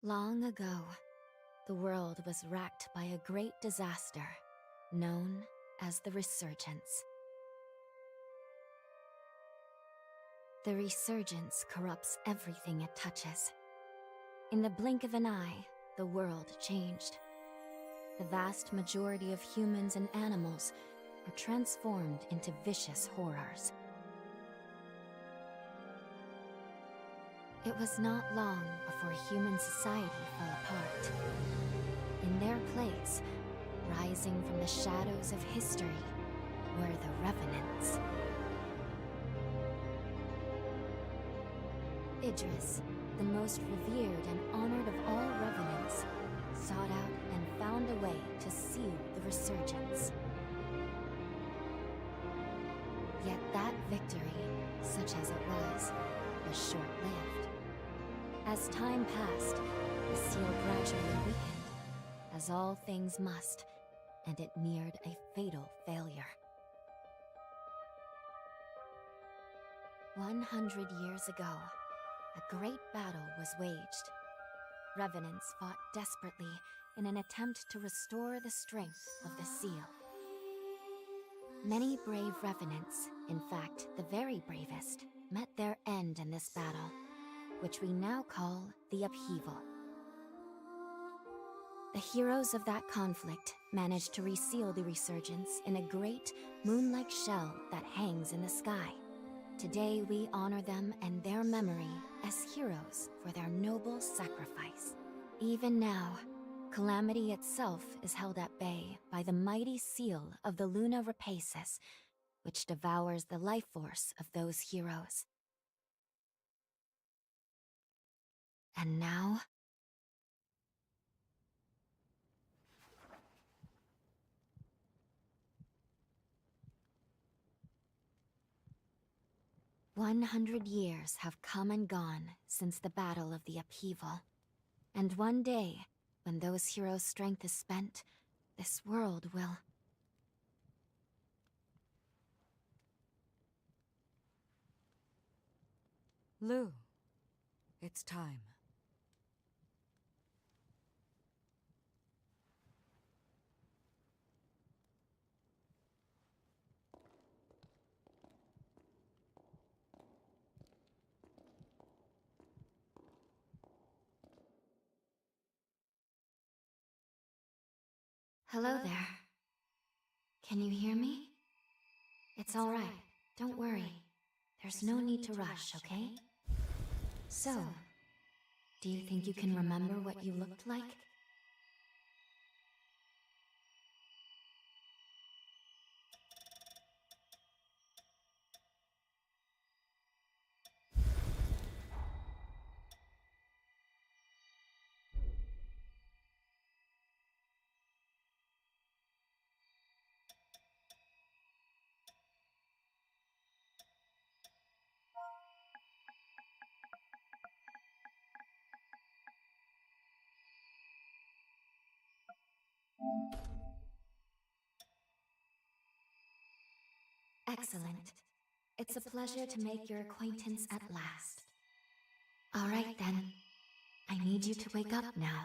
Long ago, the world was racked by a great disaster, known as the Resurgence. The Resurgence corrupts everything it touches. In the blink of an eye, the world changed. The vast majority of humans and animals were transformed into vicious horrors. It was not long before human society fell apart. In their place, rising from the shadows of history, were the Revenants. Idris, the most revered and honored of all Revenants, sought out and found a way to seal the Resurgence. Yet that victory, such as it was short-lived. As time passed, the seal gradually weakened, as all things must, and it neared a fatal failure. 100 years ago, a great battle was waged. Revenants fought desperately in an attempt to restore the strength of the seal. Many brave Revenants, in fact the very bravest, met their end in this battle, which we now call the Upheaval. The heroes of that conflict managed to reseal the Resurgence in a great, moon-like shell that hangs in the sky. Today we honor them and their memory as heroes for their noble sacrifice. Even now, Calamity itself is held at bay by the mighty seal of the Luna Rapaces, which devours the life force of those heroes. And now... "100 years have come and gone since the Battle of the Upheaval. And one day, when those heroes' strength is spent, this world will... Lou, it's time. Hello there. Can you hear me? It's all right. Don't worry. There's no need to rush, okay? So, do you think you can remember what you looked like? Excellent. It's a pleasure to make your acquaintance at last. All right then. I need you to wake up now.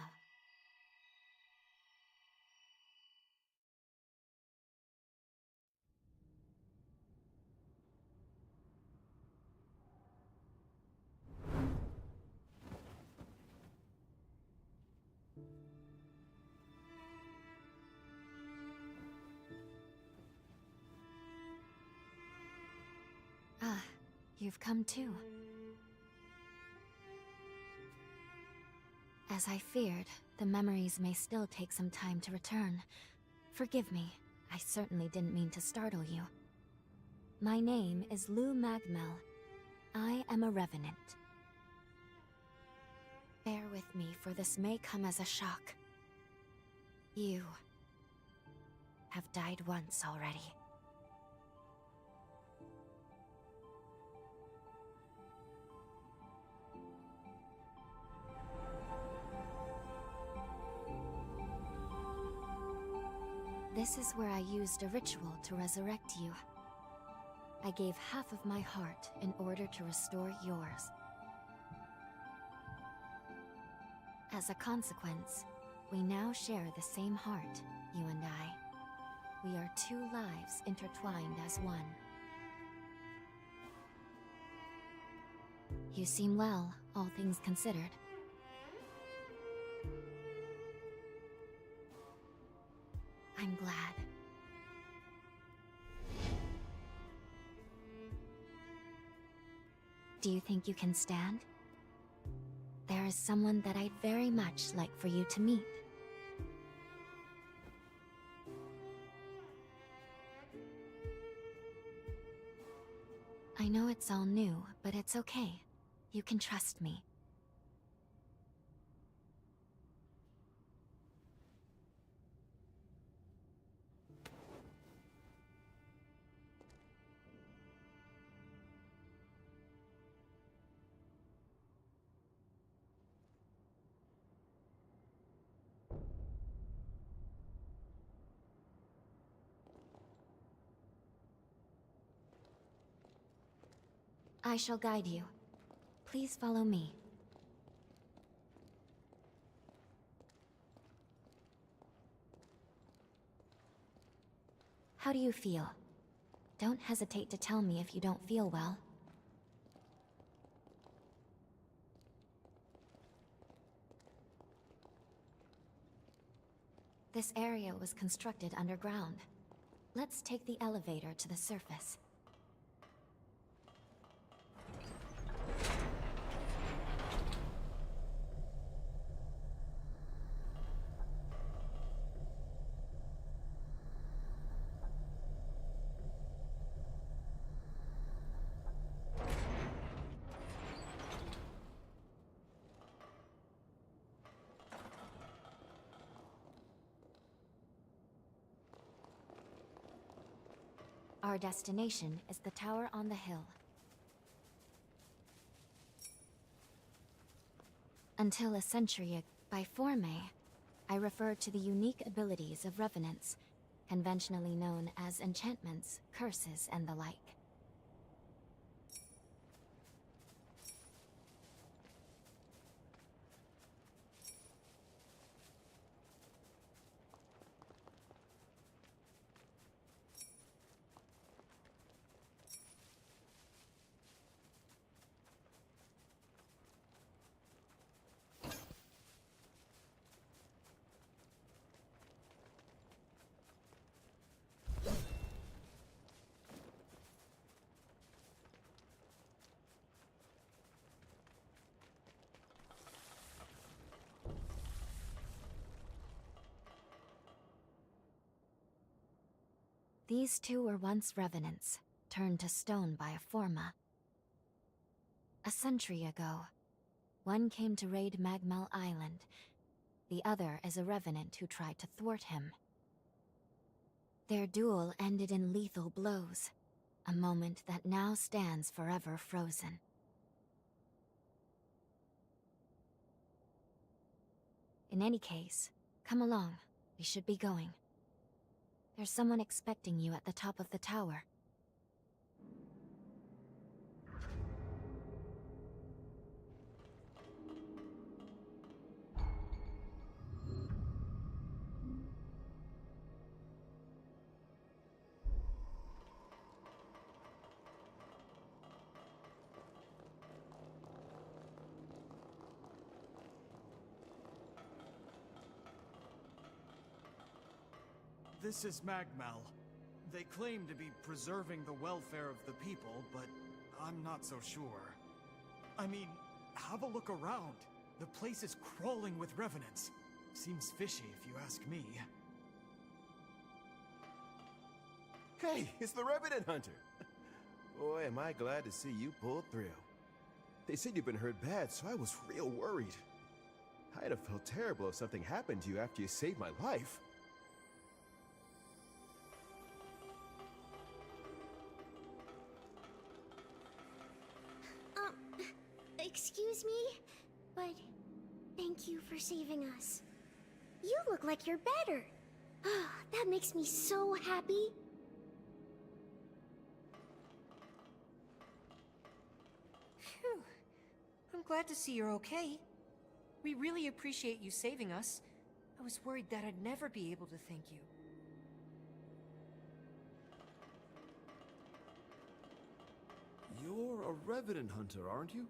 Ah, you've come too. As I feared, the memories may still take some time to return. Forgive me, I certainly didn't mean to startle you. My name is Lou Magmel. I am a Revenant. Bear with me, for this may come as a shock. You have died once already. This is where I used a ritual to resurrect you. I gave half of my heart in order to restore yours. has a consequence. We now share the same heart, you and I. We are two lives intertwined as one. You seem well, all things considered. I'm glad. Do you think you can stand? There is someone that I'd very much like for you to meet. I know it's all new, but it's okay. You can trust me. I shall guide you. Please follow me. How do you feel? Don't hesitate to tell me if you don't feel well. This area was constructed underground. Let's take the elevator to the surface. Our destination is the tower on the hill. Until a century ago, by forme, I refer to the unique abilities of revenants, conventionally known as enchantments, curses, and the like. These two were once revenants, turned to stone by a Forma. A century ago, one came to raid Magmel Island. The other is a revenant who tried to thwart him. Their duel ended in lethal blows, a moment that now stands forever frozen. In any case, come along. We should be going. There's someone expecting you at the top of the tower. This is Magmel. They claim to be preserving the welfare of the people, but I'm not so sure. I mean, have a look around. The place is crawling with revenants. Seems fishy if you ask me. Hey, it's the Revenant Hunter! Boy, am I glad to see you pulled through. They said you've been hurt bad, so I was real worried. I'd have felt terrible if something happened to you after you saved my life. Excuse me, but thank you for saving us. You look like you're better. That makes me so happy. Phew. I'm glad to see you're okay. We really appreciate you saving us. I was worried that I'd never be able to thank you. You're a Revenant hunter, aren't you?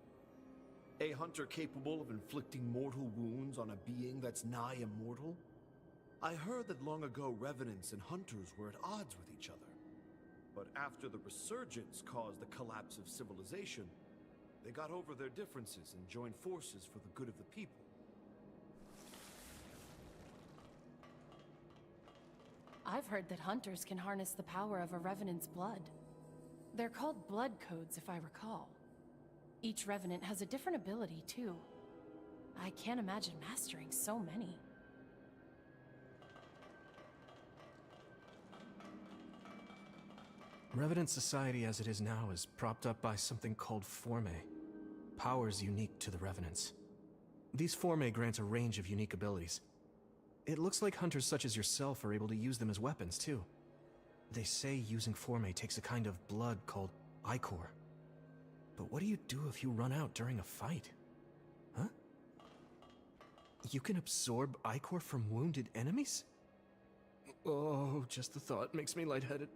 A hunter capable of inflicting mortal wounds on a being that's nigh immortal? I heard that long ago Revenants and hunters were at odds with each other. But after the Resurgence caused the collapse of civilization, they got over their differences and joined forces for the good of the people. I've heard that hunters can harness the power of a Revenant's blood. They're called blood codes, if I recall. Each Revenant has a different ability, too. I can't imagine mastering so many. Revenant society as it is now is propped up by something called Forme. Powers unique to the Revenants. These Forme grant a range of unique abilities. It looks like hunters such as yourself are able to use them as weapons, too. They say using Forme takes a kind of blood called Ichor. But what do you do if you run out during a fight? Huh? You can absorb Ichor from wounded enemies? Oh, just the thought makes me lightheaded.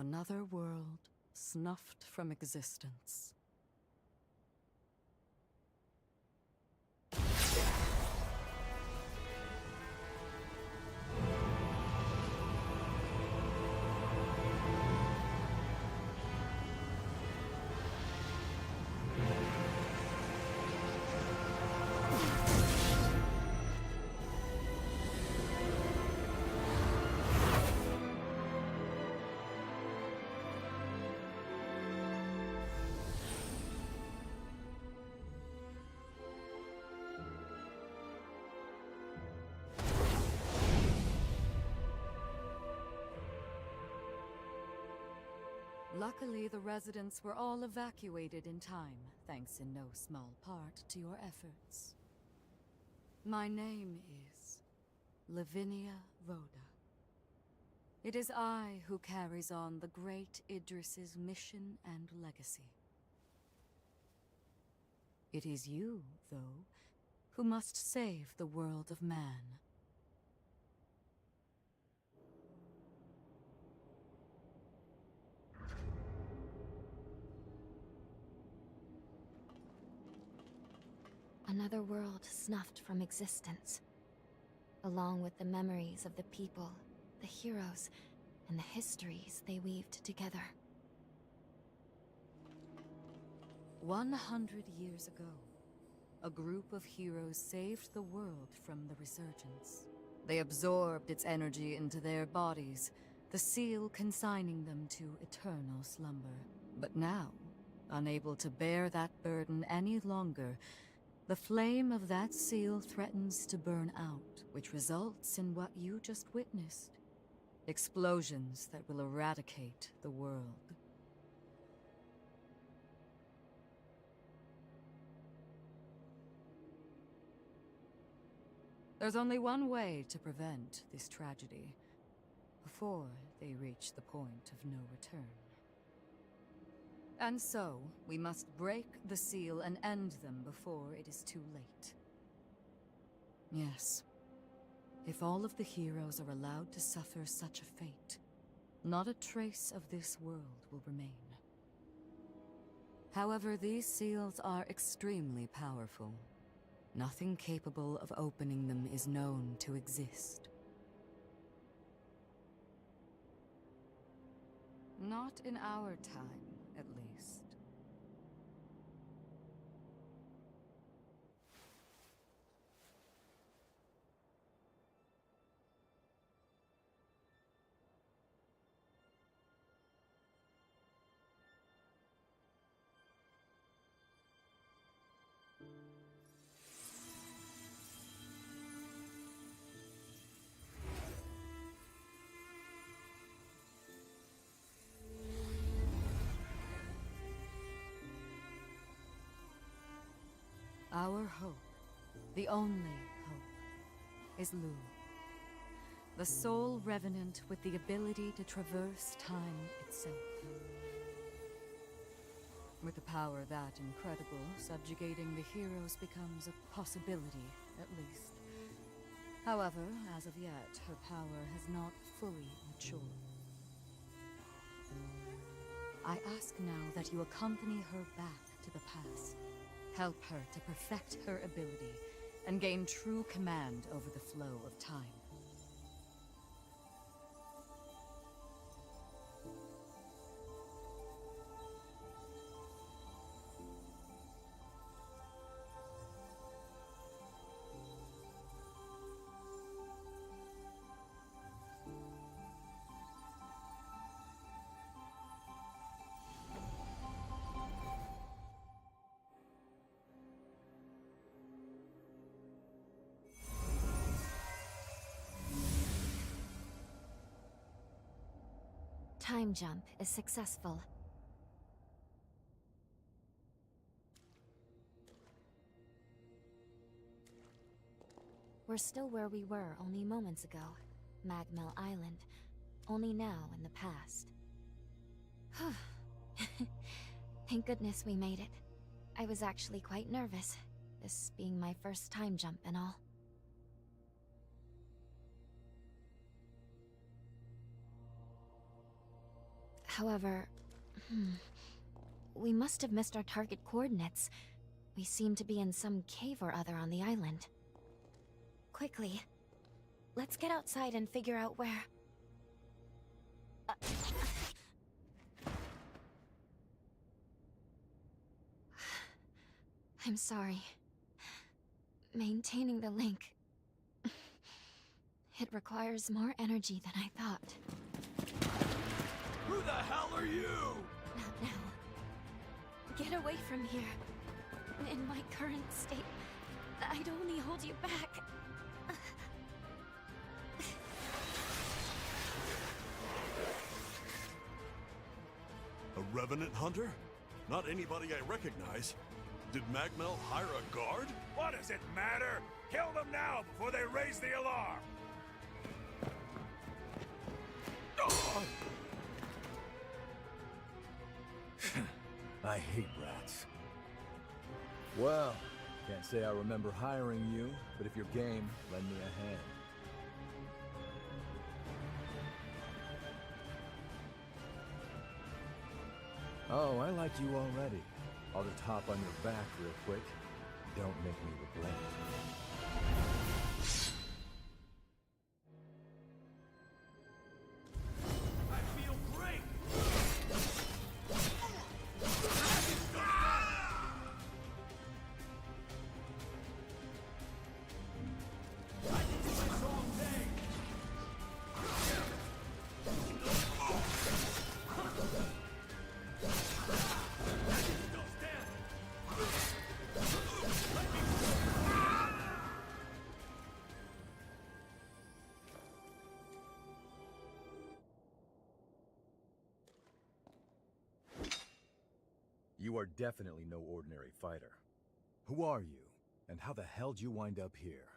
Another world snuffed from existence. Luckily, the residents were all evacuated in time, thanks in no small part to your efforts. My name is Lavinia Rhoda. It is I who carries on the great Idris's mission and legacy. It is you, though, who must save the world of man. Another world snuffed from existence, along with the memories of the people, the heroes, and the histories they weaved together. 100 years ago, a group of heroes saved the world from the Resurgence. They absorbed its energy into their bodies, the seal consigning them to eternal slumber. But now, unable to bear that burden any longer, the flame of that seal threatens to burn out, which results in what you just witnessed. Explosions that will eradicate the world. There's only one way to prevent this tragedy, before they reach the point of no return. And so, we must break the seal and end them before it is too late. Yes. If all of the heroes are allowed to suffer such a fate, not a trace of this world will remain. However, these seals are extremely powerful. Nothing capable of opening them is known to exist. Not in our time, at least. Our hope, the only hope, is Lu. The sole revenant with the ability to traverse time itself. With a power that incredible, subjugating the heroes becomes a possibility, at least. However, as of yet, her power has not fully matured. I ask now that you accompany her back to the past. Help her to perfect her ability and gain true command over the flow of time. Time jump is successful. We're still where we were only moments ago. Magmel Island. Only now in the past. Thank goodness we made it. I was actually quite nervous, this being my first time jump and all. However, we must have missed our target coordinates. We seem to be in some cave or other on the island. Quickly, let's get outside and figure out where... I'm sorry. Maintaining the link... It requires more energy than I thought. Who the hell are you? Not now. Get away from here. In my current state, I'd only hold you back. A Revenant hunter? Not anybody I recognize. Did Magmel hire a guard? What does it matter? Kill them now before they raise the alarm! I hate rats. Well, can't say I remember hiring you, but if you're game, lend me a hand. Oh, I like you already. I'll just hop on your back real quick. Don't make me regret it. You are definitely no ordinary fighter. Who are you, and how the hell did you wind up here?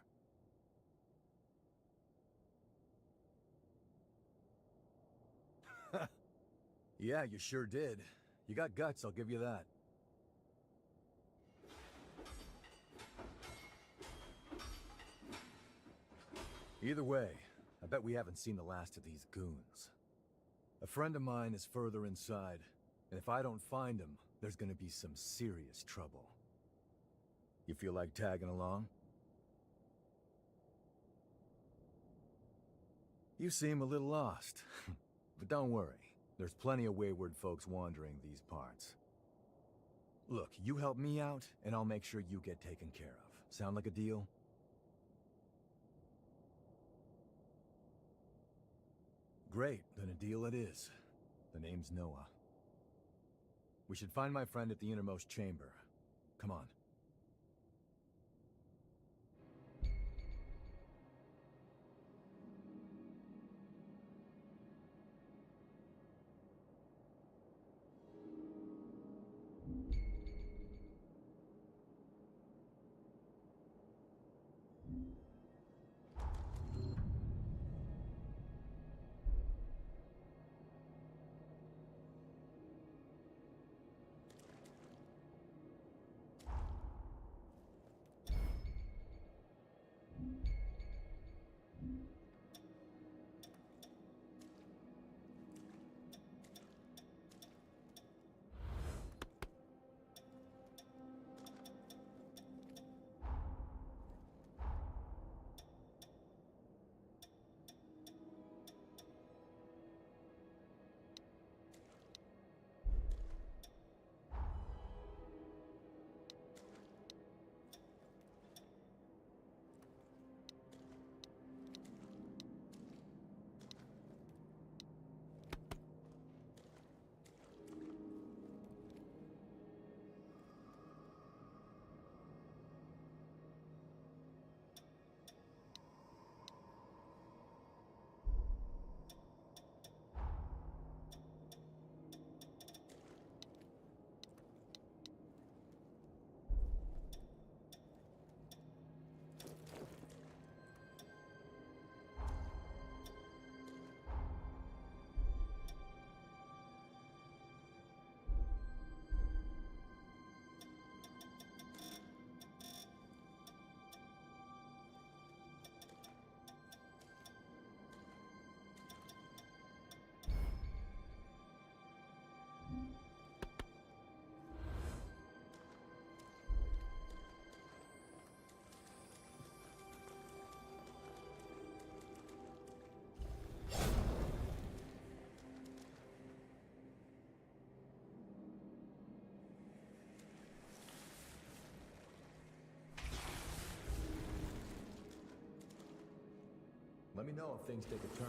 Yeah, you sure did. You got guts, I'll give you that. Either way, I bet we haven't seen the last of these goons. A friend of mine is further inside, and if I don't find him, there's gonna be some serious trouble. You feel like tagging along? You seem a little lost, but don't worry. There's plenty of wayward folks wandering these parts. Look, you help me out, and I'll make sure you get taken care of. Sound like a deal? Great, then a deal it is. The name's Noah. We should find my friend at the innermost chamber. Come on. Let me know if things take a turn.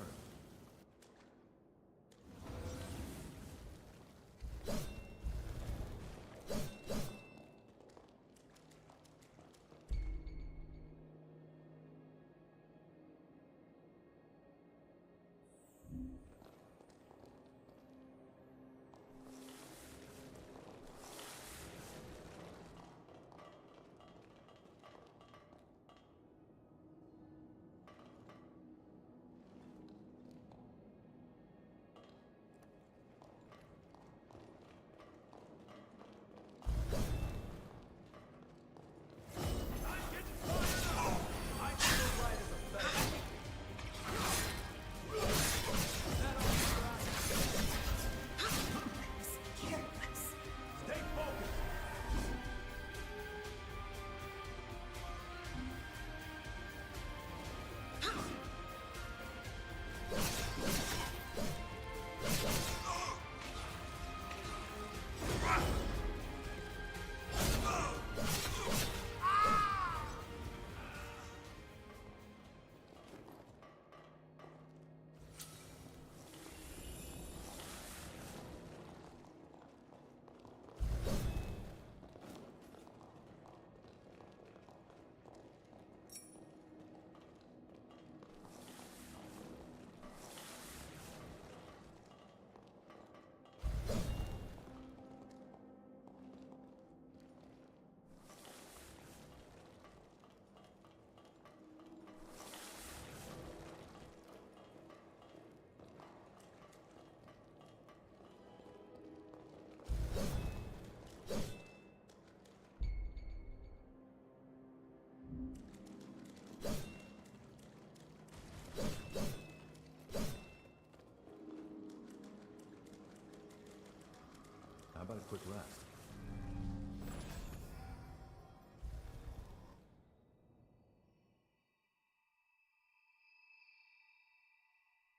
How about a quick rest?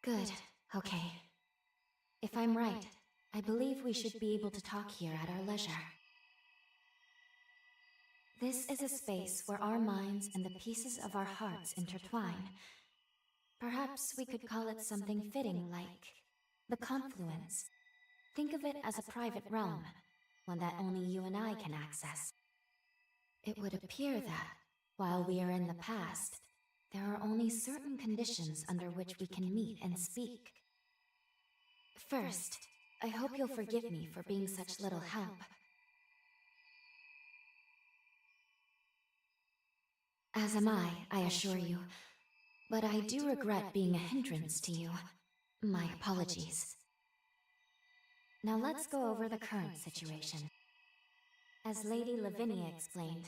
Good. Okay. If I I'm right, I believe we should be able to talk here at our leisure. This is a space where our minds and the pieces of our hearts intertwine. Perhaps we could call it something fitting like the confluence. Think of it as a private realm, one that only you and I can access. It would appear that, while we are in the past, there are only certain conditions under which we can meet and speak. First, I hope you'll forgive me for being such little help. As am I assure you. But I do regret being a hindrance to you. My apologies. Now let's go over the current situation. As Lady Lavinia explained,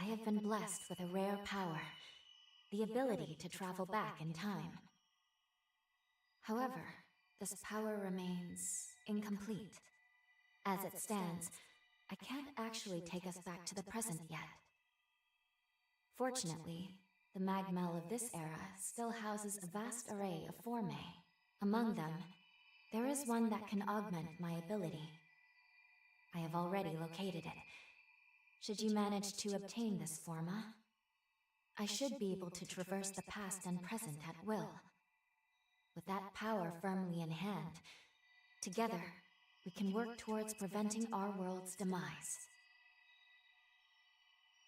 I have been blessed with a rare power, the ability to travel back in time. However, this power remains incomplete. As it stands, I can't actually take us back to the present yet. Fortunately, the Magmel of this era still houses a vast array of formae. Among them, there is one that can augment my ability. I have already located it. Should you manage to obtain this forma, I should be able to traverse the past and present at will. With that power firmly in hand, together, we can work towards preventing our world's demise.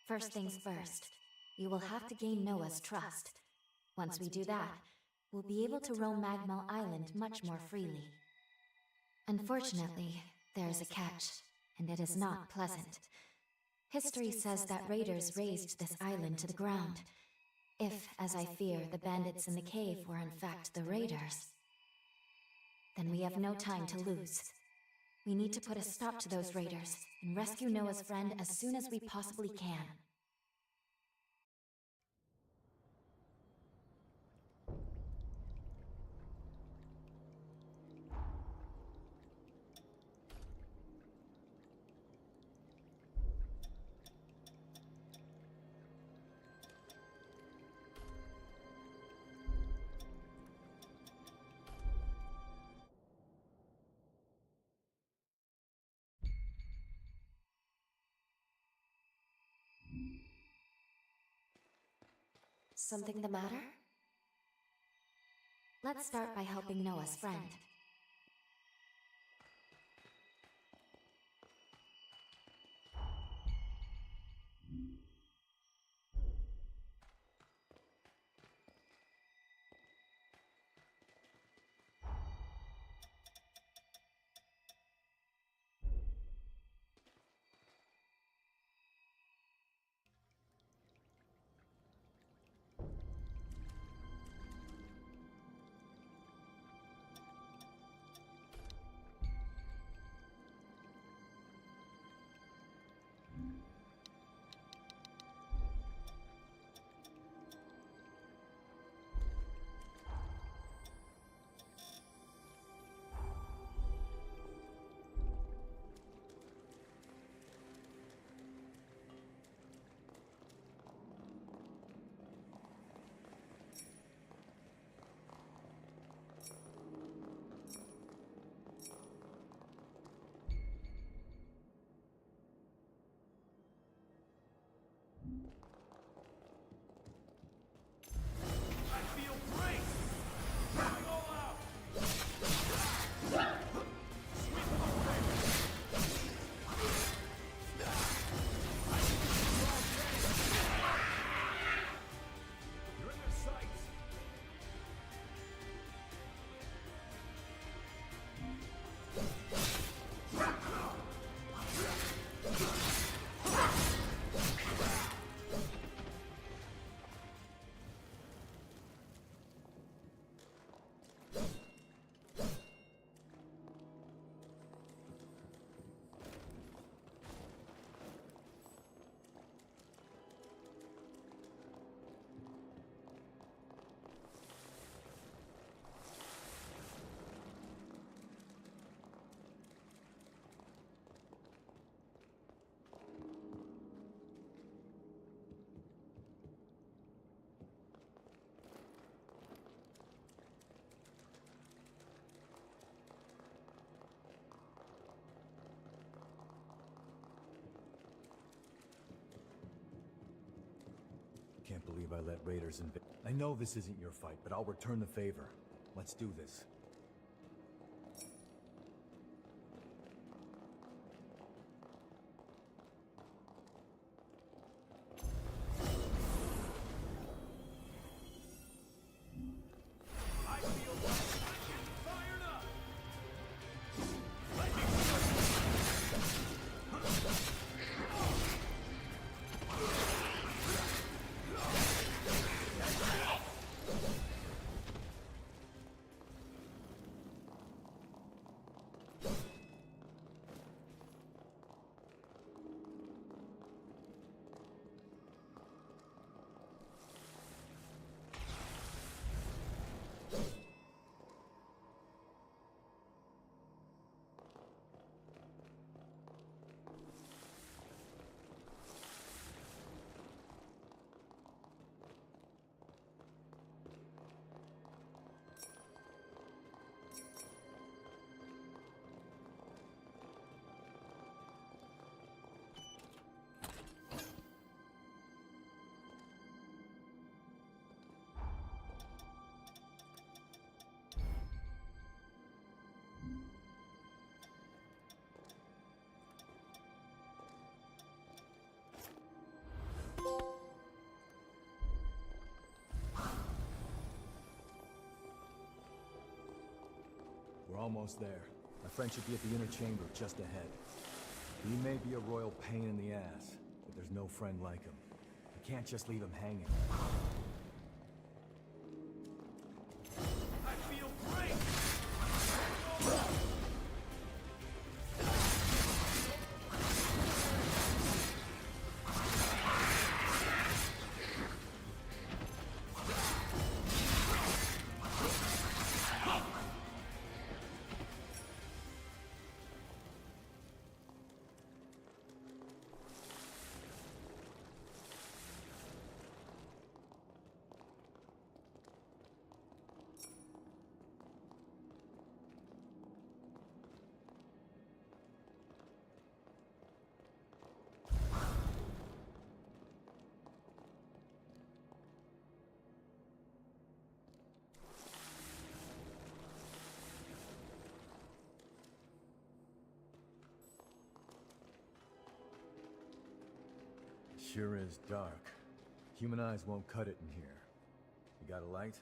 First things first, you will have to gain Noah's trust. Once we do that, we'll be able to roam Magmel Island much more freely. Unfortunately, there is a catch, and it is not pleasant. History says that raiders razed this island to the ground. If, as I fear, the bandits in the cave were in fact the raiders, then we have no time to lose. We need to put a stop to those raiders and rescue Noah's friend as soon as we possibly can. Something the matter? Let's start by helping Noah's friend. believe I let raiders invade. I know this isn't your fight, but I'll return the favor. Let's do this. We're almost there. My friend should be at the inner chamber just ahead. He may be a royal pain in the ass, but there's no friend like him. You can't just leave him hanging. I feel great! Sure is dark. Human eyes won't cut it in here. You got a light?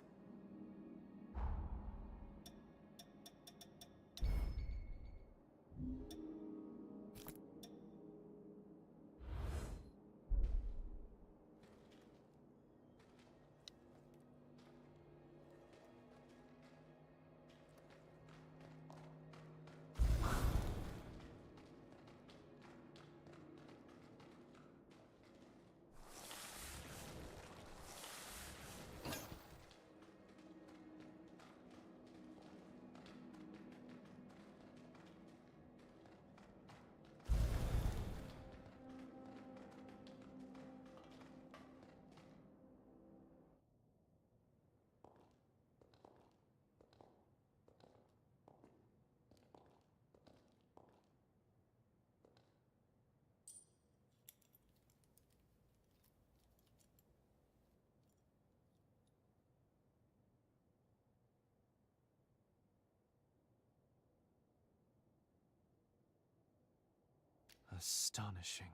Astonishing.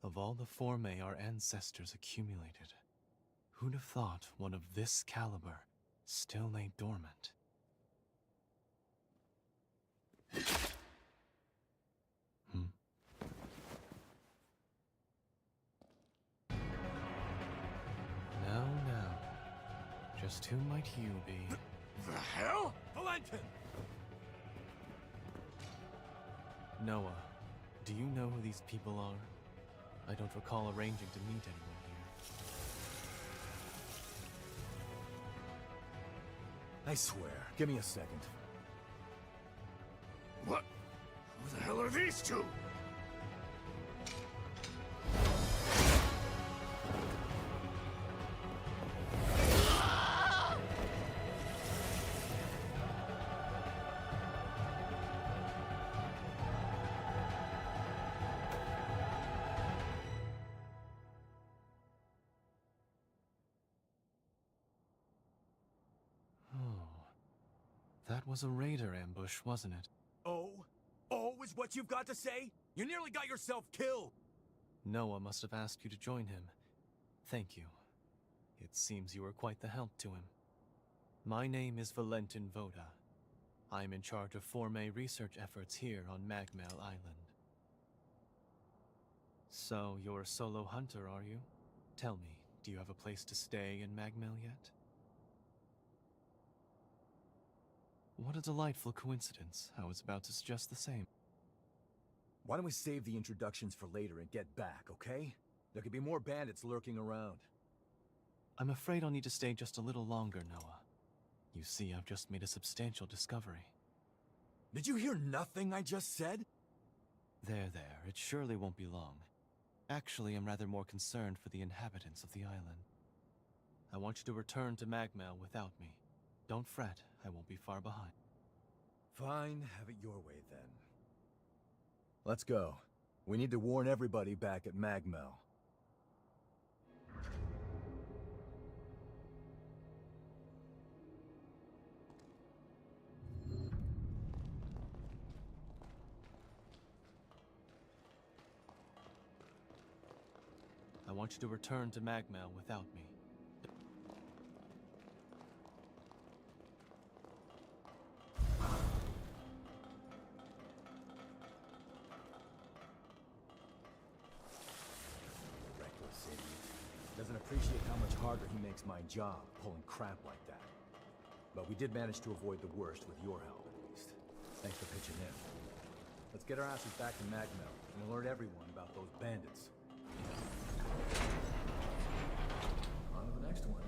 Of all the formae our ancestors accumulated, who'd have thought one of this caliber still lay dormant? Now, just who might you be? The hell? Valentin! Noah, do you know who these people are? I don't recall arranging to meet anyone here. I swear. Give me a second. What? Who the hell are these two? That was a raider ambush, wasn't it? Oh? Oh is what you've got to say? You nearly got yourself killed! Noah must have asked you to join him. Thank you. It seems you were quite the help to him. My name is Valentin Voda. I am in charge of Forme research efforts here on Magmel Island. So, you're a solo hunter, are you? Tell me, do you have a place to stay in Magmel yet? What a delightful coincidence. I was about to suggest the same. Why don't we save the introductions for later and get back, okay? There could be more bandits lurking around. I'm afraid I'll need to stay just a little longer, Noah. You see, I've just made a substantial discovery. Did you hear nothing I just said? There, it surely won't be long. Actually, I'm rather more concerned for the inhabitants of the island. I want you to return to Magmel without me. Don't fret, I won't be far behind. Fine, have it your way then. Let's go. We need to warn everybody back at Magmel. I want you to return to Magmel without me. Reckless idiot. Doesn't appreciate how much harder he makes my job, pulling crap like that. But we did manage to avoid the worst with your help, at least. Thanks for pitching in. Let's get our asses back to Magmel and alert everyone about those bandits. On to the next one.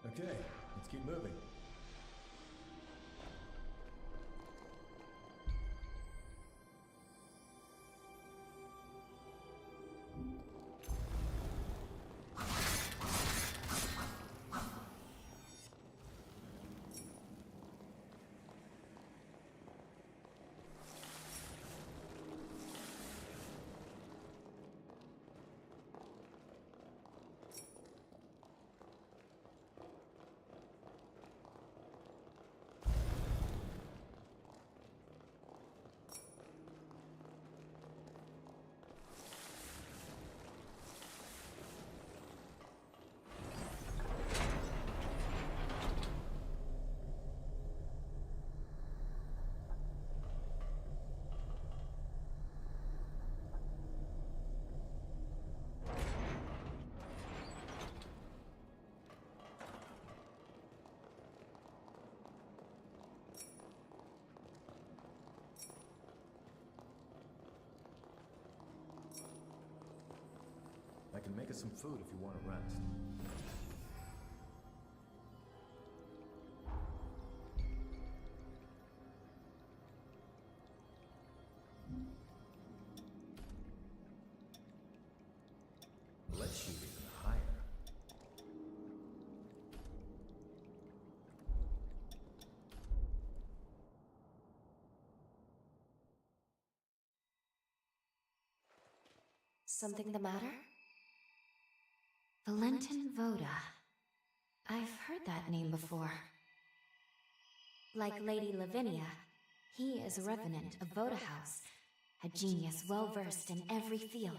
Okay, let's keep moving. I can make us some food if you want to rest. Let's shoot even higher. Something the matter? Valentin Voda. I've heard that name before. Like Lady Lavinia, he is a revenant of Voda House, a genius well-versed in every field.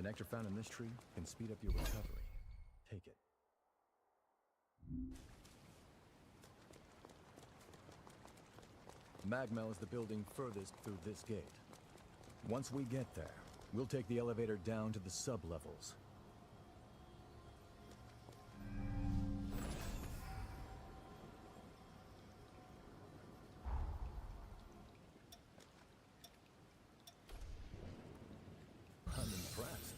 The nectar found in this tree can speed up your recovery. Take it. Magmel is the building furthest through this gate. Once we get there, we'll take the elevator down to the sub-levels. I'm impressed.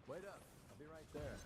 Wait up. I'll be right there.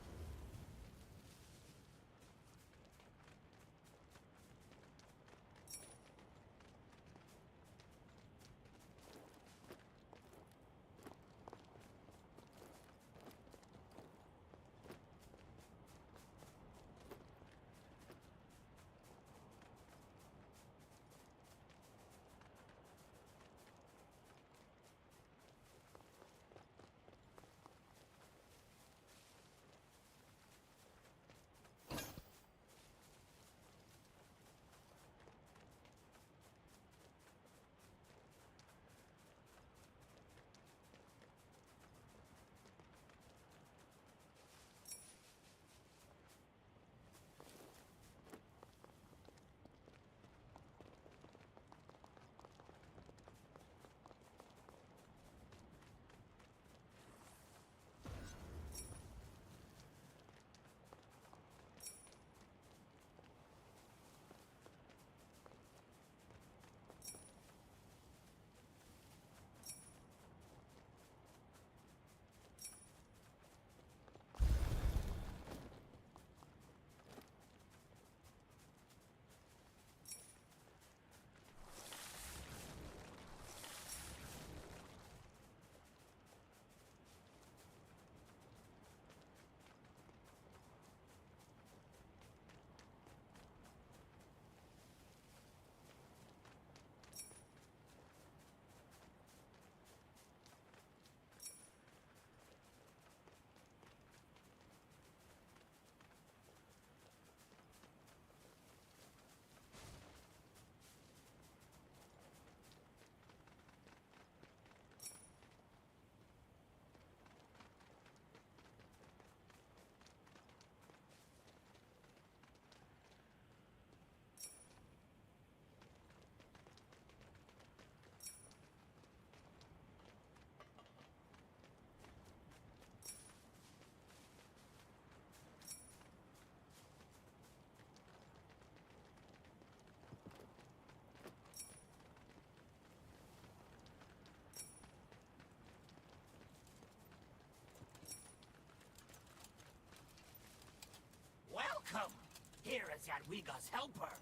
Viga's helper.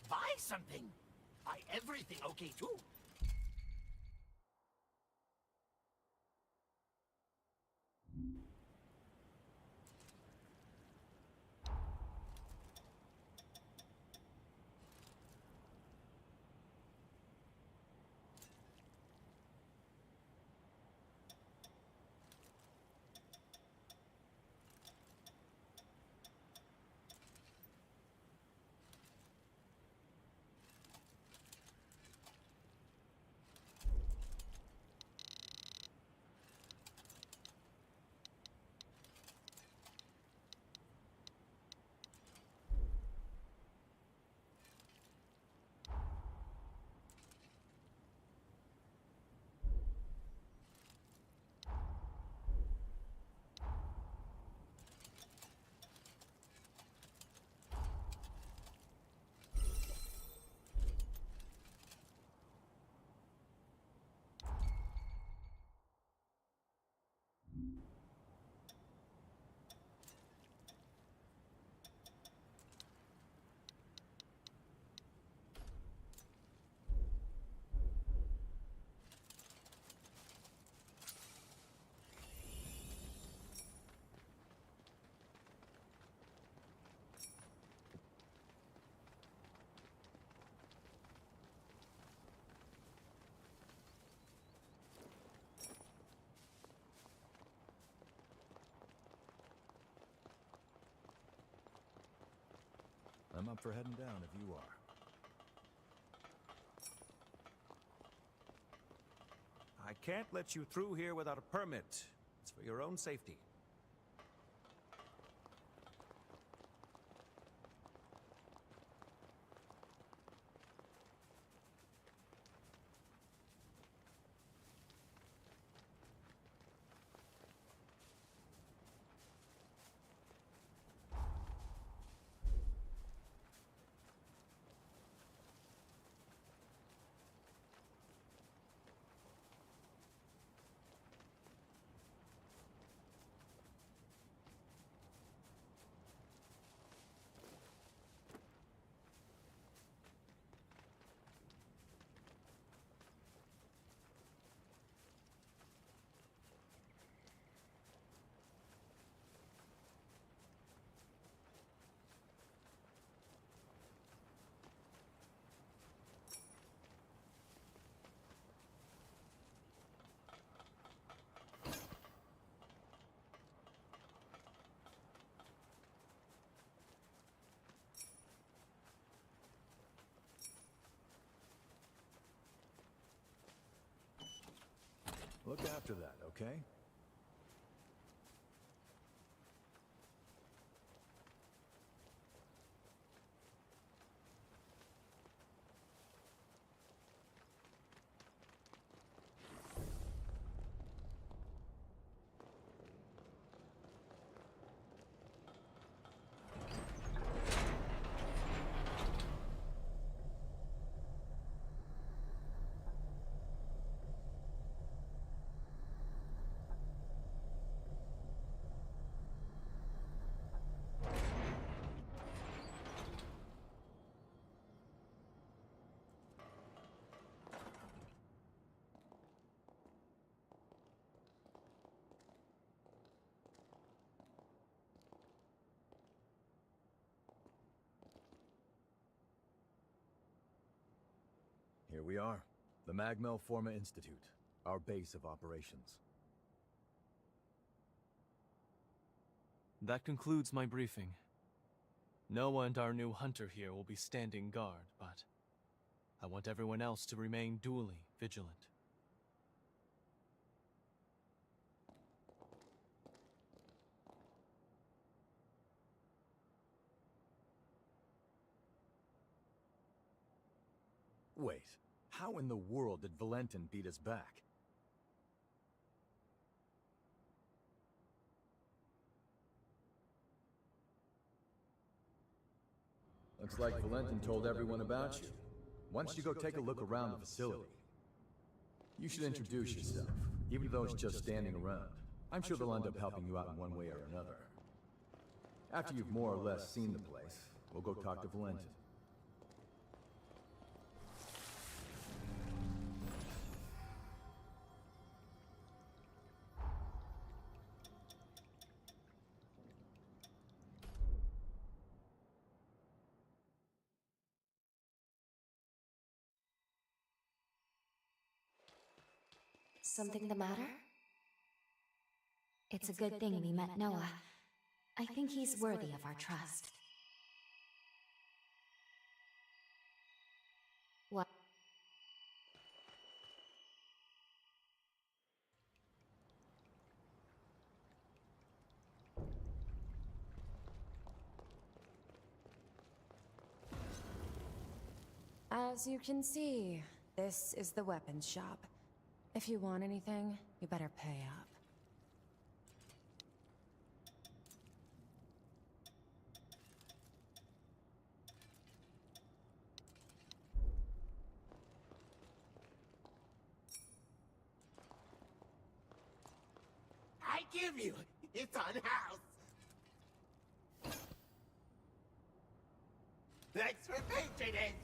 Buy something. Buy everything, okay, too. I'm up for heading down if you are. I can't let you through here without a permit. It's for your own safety. Look after that, okay? Here we are, the Magmel Forma Institute, our base of operations. That concludes my briefing. Noah and our new hunter here will be standing guard, but I want everyone else to remain duly vigilant. Wait, how in the world did Valentin beat us back? Looks like Valentin told everyone about you. Why don't you go take a look around the facility? You should introduce yourself, even though it's just standing around. I'm sure they'll end up helping you out in one way or another. After you've more or less seen the place, We'll go talk to Valentin. Something the matter? It's a good thing we met Noah. I think he's worthy of our trust. What? As you can see, this is the weapons shop. If you want anything, you better pay up. I give you! It's on house! Thanks for patronage!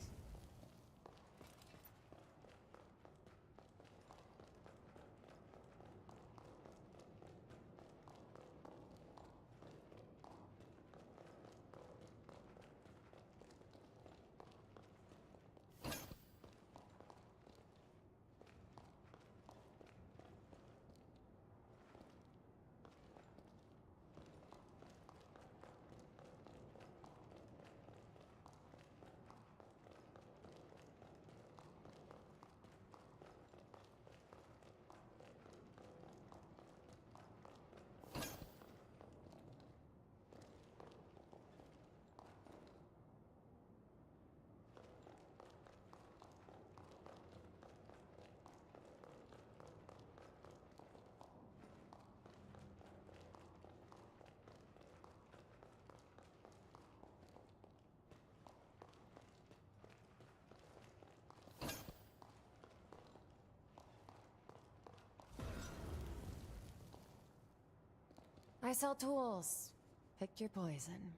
I sell tools. Pick your poison.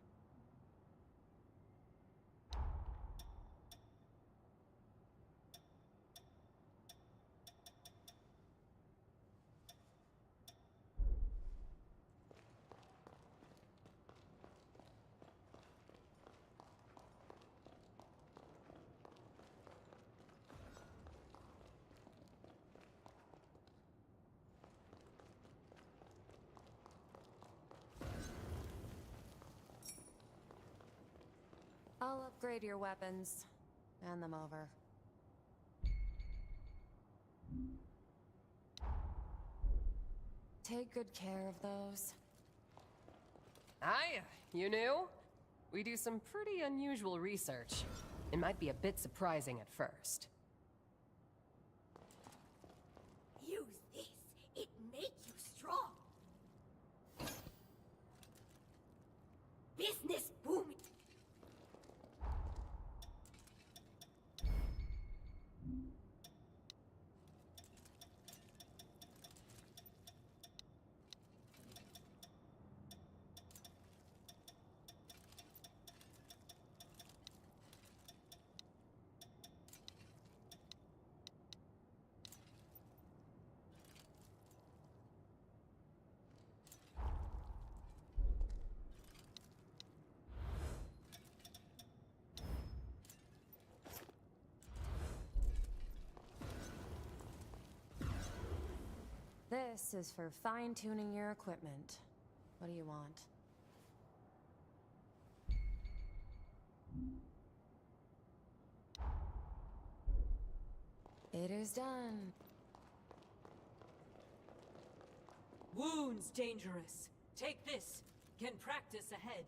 I'll upgrade your weapons. Hand them over. Take good care of those. Hiya, you new? We do some pretty unusual research. It might be a bit surprising at first. Use this. It make you strong. Business booming. This is for fine-tuning your equipment. What do you want? It is done. Wounds dangerous. Take this. Can practice ahead.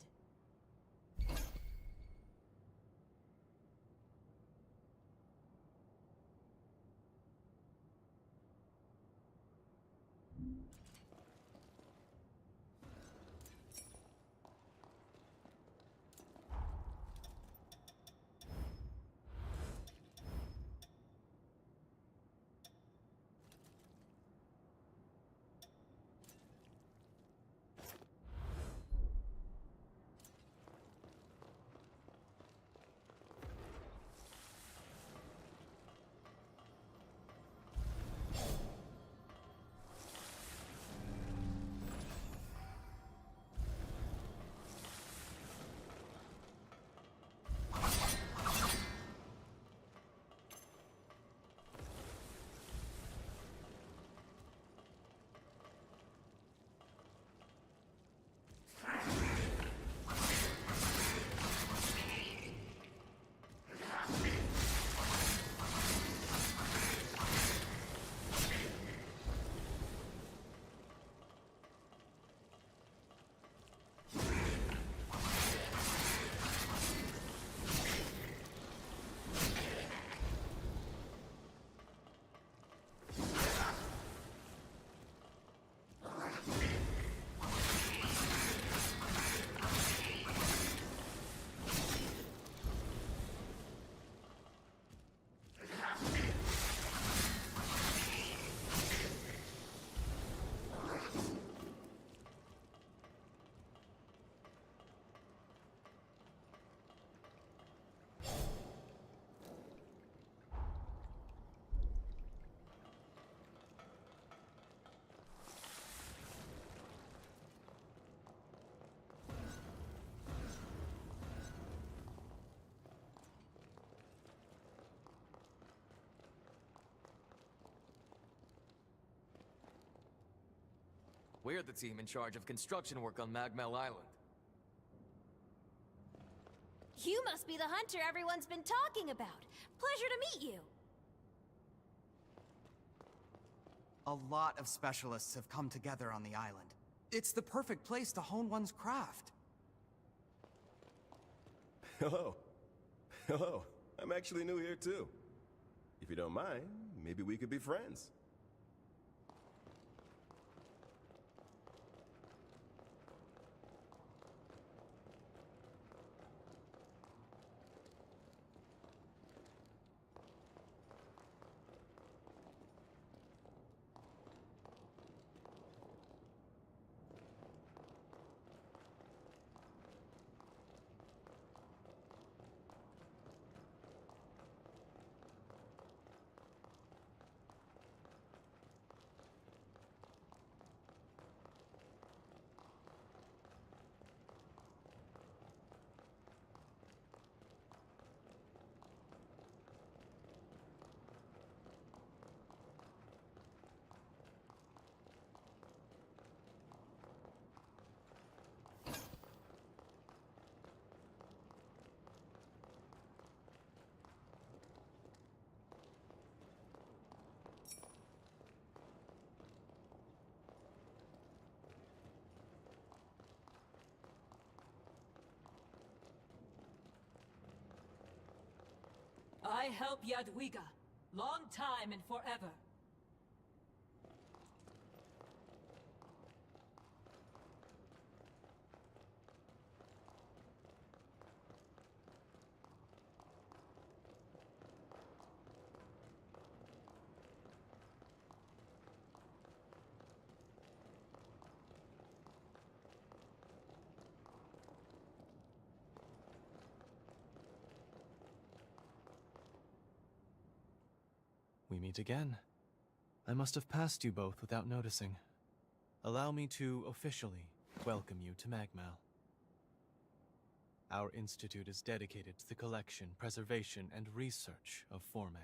We're the team in charge of construction work on Magmel Island. You must be the hunter everyone's been talking about. Pleasure to meet you. A lot of specialists have come together on the island. It's the perfect place to hone one's craft. Hello. Hello. I'm actually new here too. If you don't mind, maybe we could be friends. I help Jadwiga. Long time and forever. We meet again. I must have passed you both without noticing. Allow me to officially welcome you to Magmel. Our institute is dedicated to the collection, preservation, and research of Forme.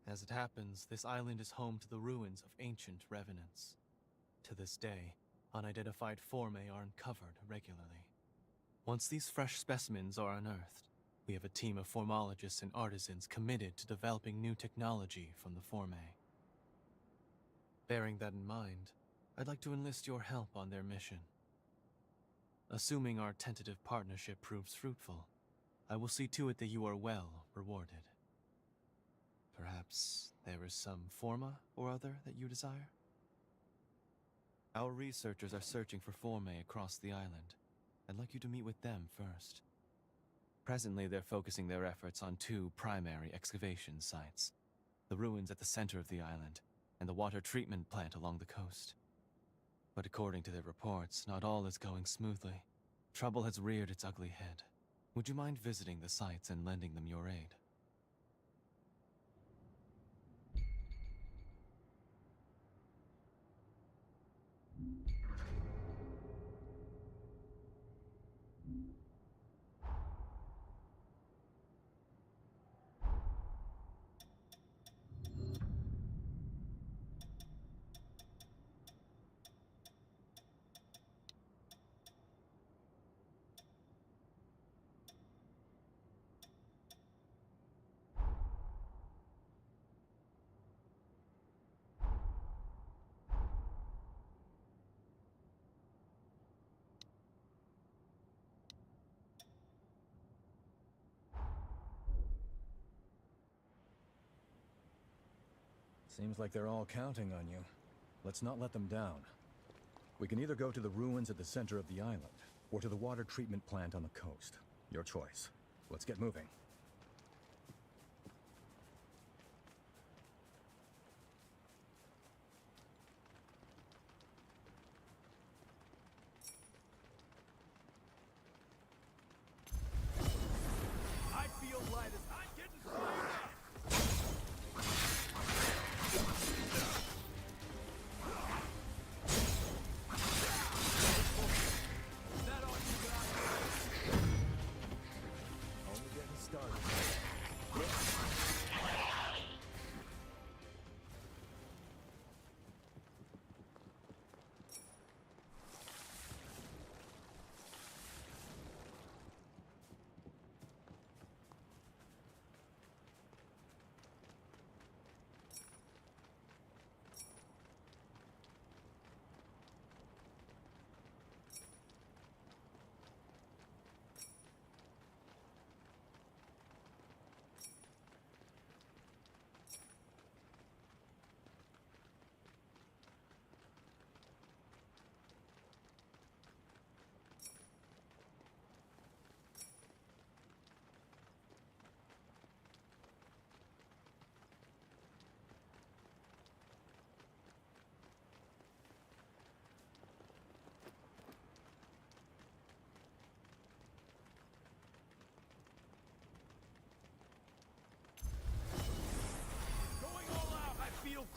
As it happens, this island is home to the ruins of ancient revenants. To this day, unidentified Forme are uncovered regularly. Once these fresh specimens are unearthed, we have a team of formologists and artisans committed to developing new technology from the Forme. Bearing that in mind, I'd like to enlist your help on their mission. Assuming our tentative partnership proves fruitful, I will see to it that you are well rewarded. Perhaps there is some forma or other that you desire? Our researchers are searching for Forme across the island. I'd like you to meet with them first. Presently, they're focusing their efforts on two primary excavation sites. The ruins at the center of the island, and the water treatment plant along the coast. But according to their reports, not all is going smoothly. Trouble has reared its ugly head. Would you mind visiting the sites and lending them your aid? Seems like they're all counting on you. Let's not let them down. We can either go to the ruins at the center of the island, or to the water treatment plant on the coast. Your choice. Let's get moving. I feel light as I'm getting fired up! Only getting started.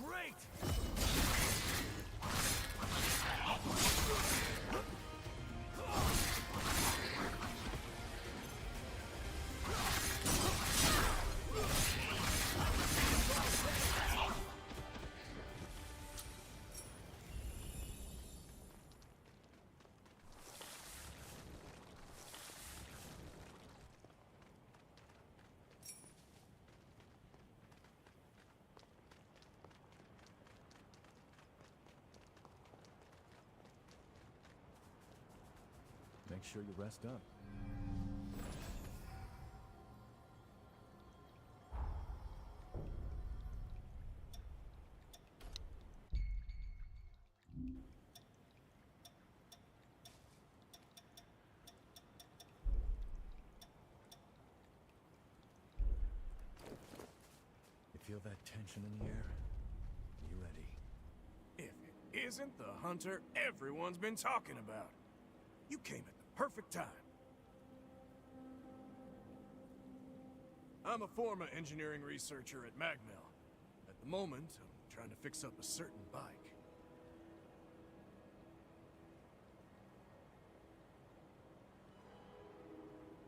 great! Make sure you rest up. You feel that tension in the air? Be ready. If it isn't the hunter everyone's been talking about. You came at the perfect time. I'm a former engineering researcher at Magmel. At the moment, I'm trying to fix up a certain bike.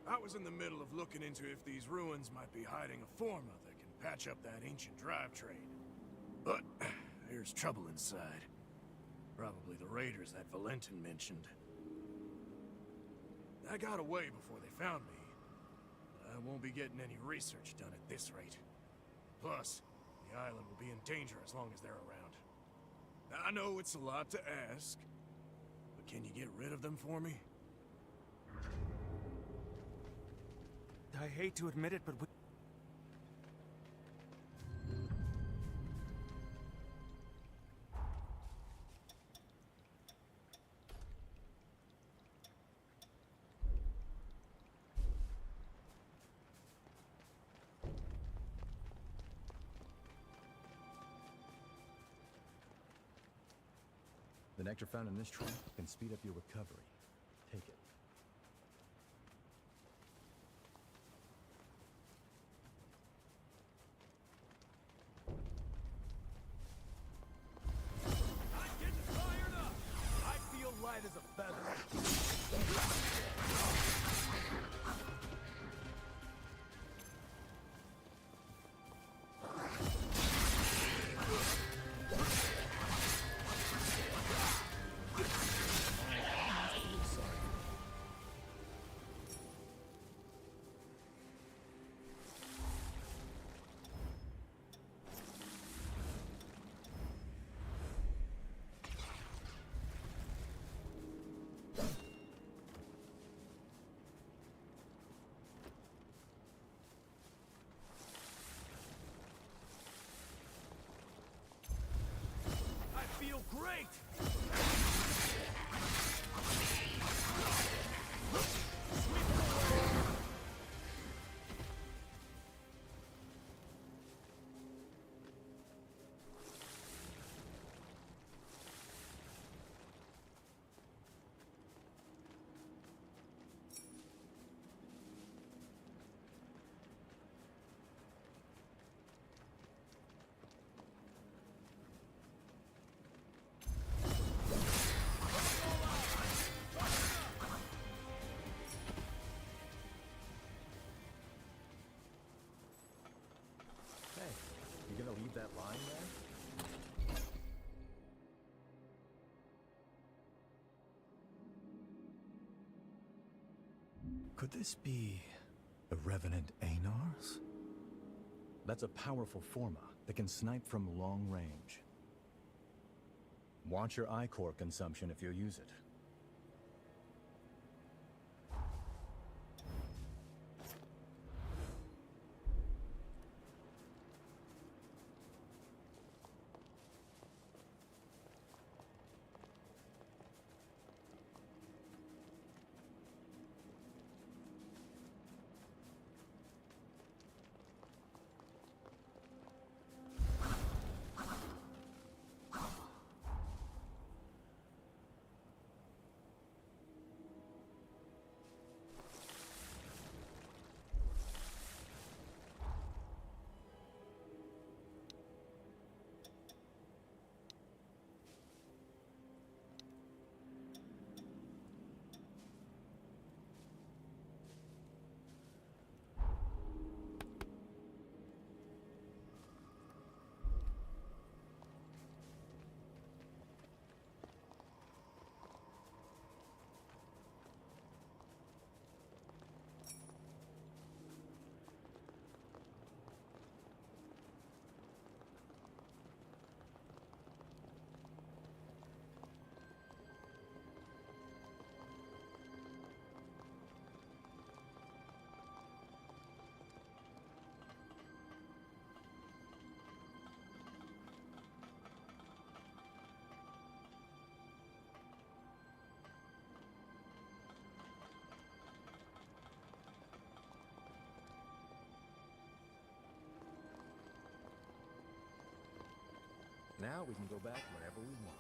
I was in the middle of looking into if these ruins might be hiding a Forma that can patch up that ancient drivetrain. But there's trouble inside. Probably the raiders that Valentin mentioned. I got away before they found me. I won't be getting any research done at this rate. Plus, the island will be in danger as long as they're around. I know it's a lot to ask, but can you get rid of them for me? I hate to admit it, but we... The nectar found in this tree can speed up your recovery. Take it. I'm getting fired up! I feel light as a feather. I feel great! You gonna leave that line there? Could this be a Revenant Einar's? That's a powerful Forma that can snipe from long range. Watch your Ichor consumption if you use it. Now we can go back whenever we want.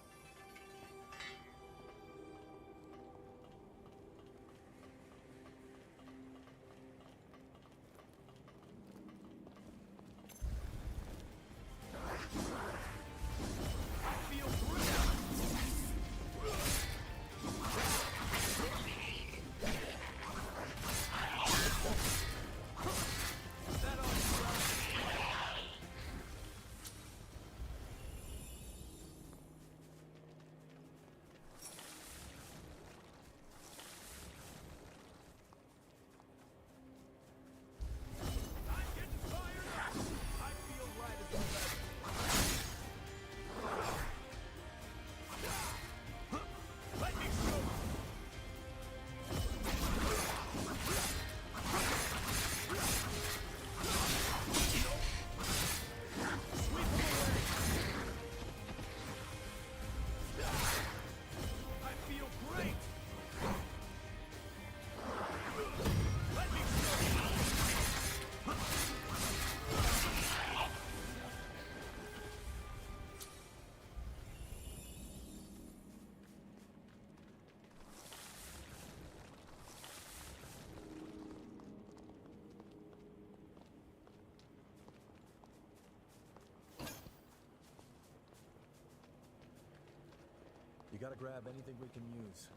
You gotta grab anything we can use.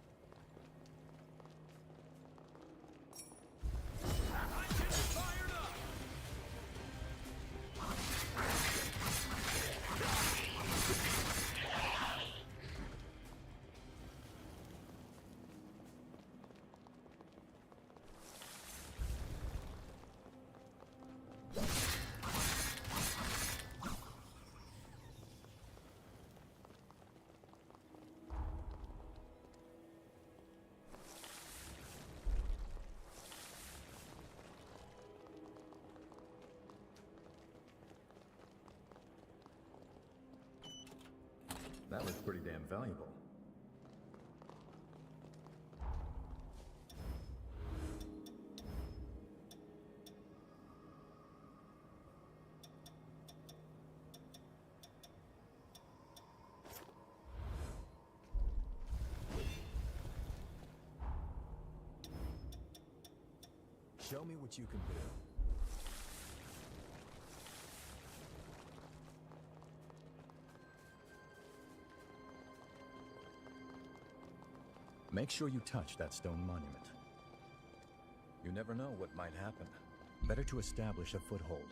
That looks pretty damn valuable. Show me what you can do. Make sure you touch that stone monument. You never know what might happen. Better to establish a foothold.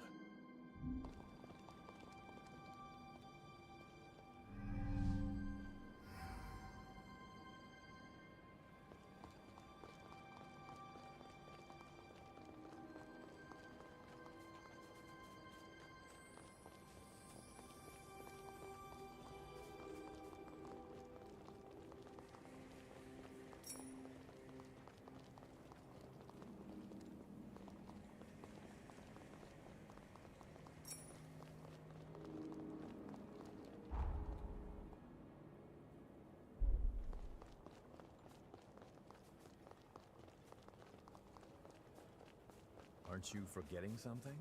Aren't you forgetting something?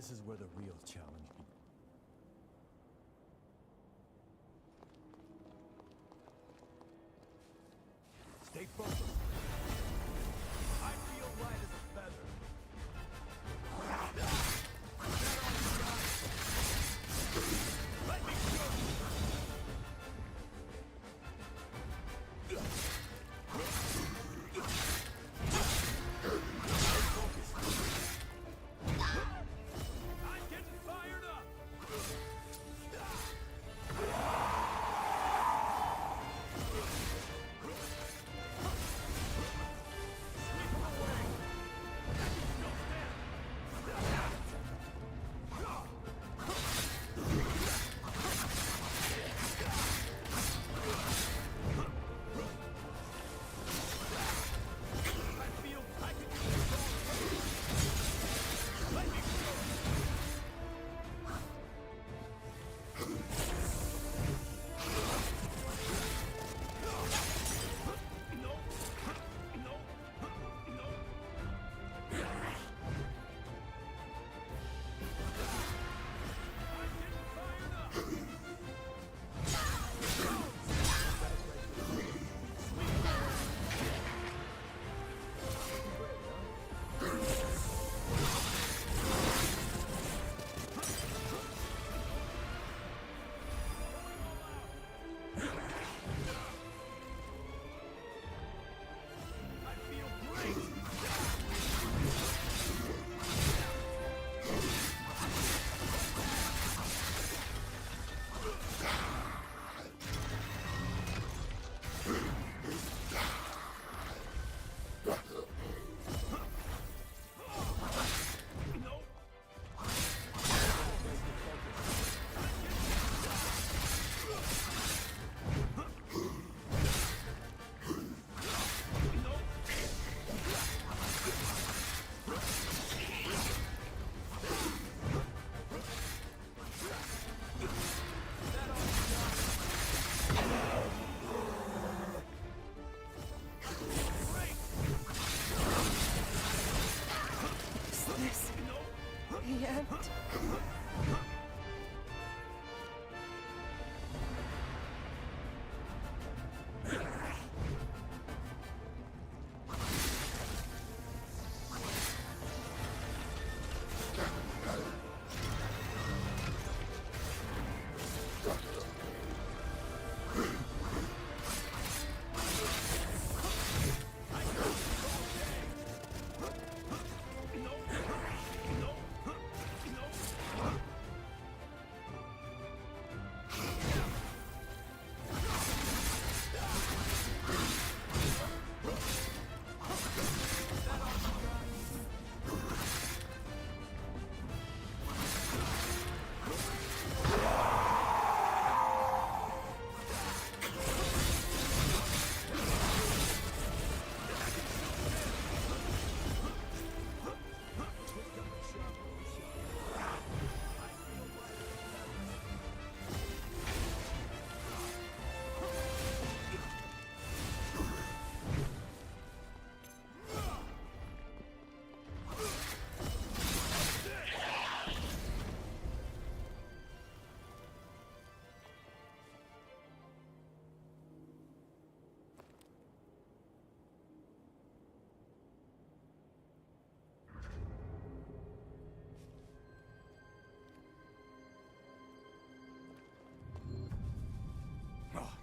This is where the real challenge begins. Stay focused. I feel light as a feather. Let me show I'm getting fired up.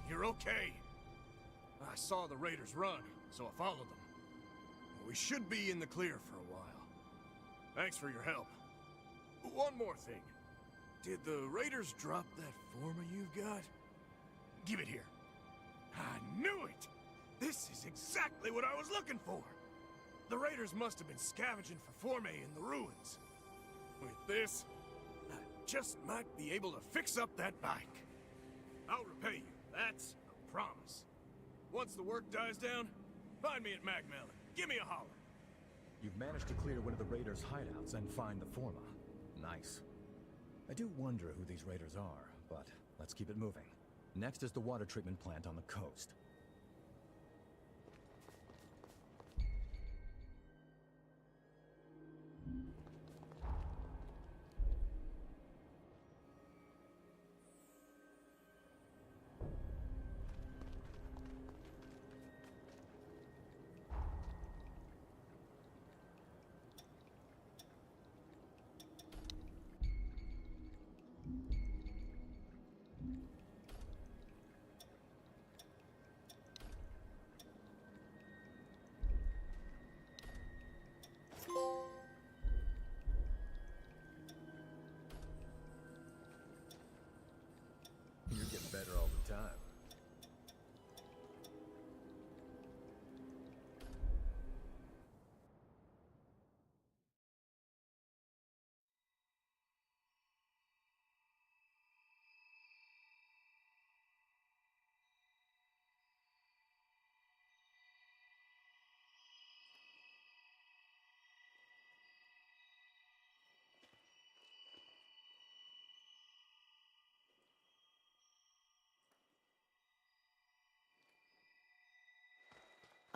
You're okay. I saw the raiders run, so I followed them. We should be in the clear for a while. Thanks for your help. One more thing. Did the raiders drop that forma you've got? Give it here. I knew it! This is exactly what I was looking for! The raiders must have been scavenging for formae in the ruins. With this, I just might be able to fix up that bike. I'll repay you. That's a promise. Once the work dies down, find me at Magmelon. Give me a holler. You've managed to clear one of the raiders' hideouts and find the forma. Nice. I do wonder who these raiders are, but let's keep it moving. Next is the water treatment plant on the coast.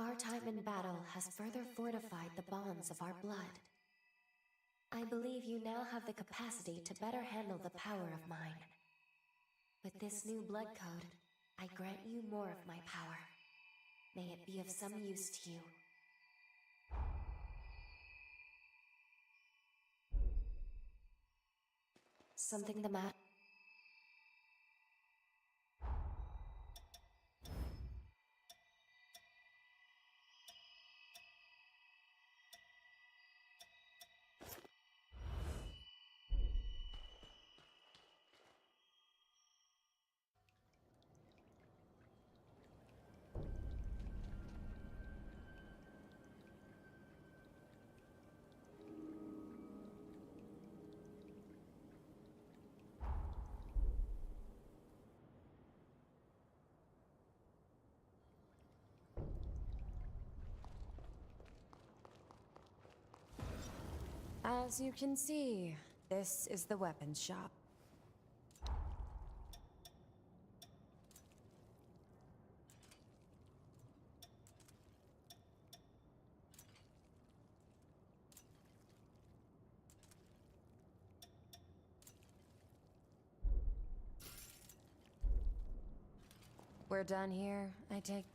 our time in battle has further fortified the bonds of our blood. I believe you now have the capacity to better handle the power of mine. With this new blood code, I grant you more of my power. May it be of some use to you. Something the matter? As you can see, this is the weapons shop. We're done here, I take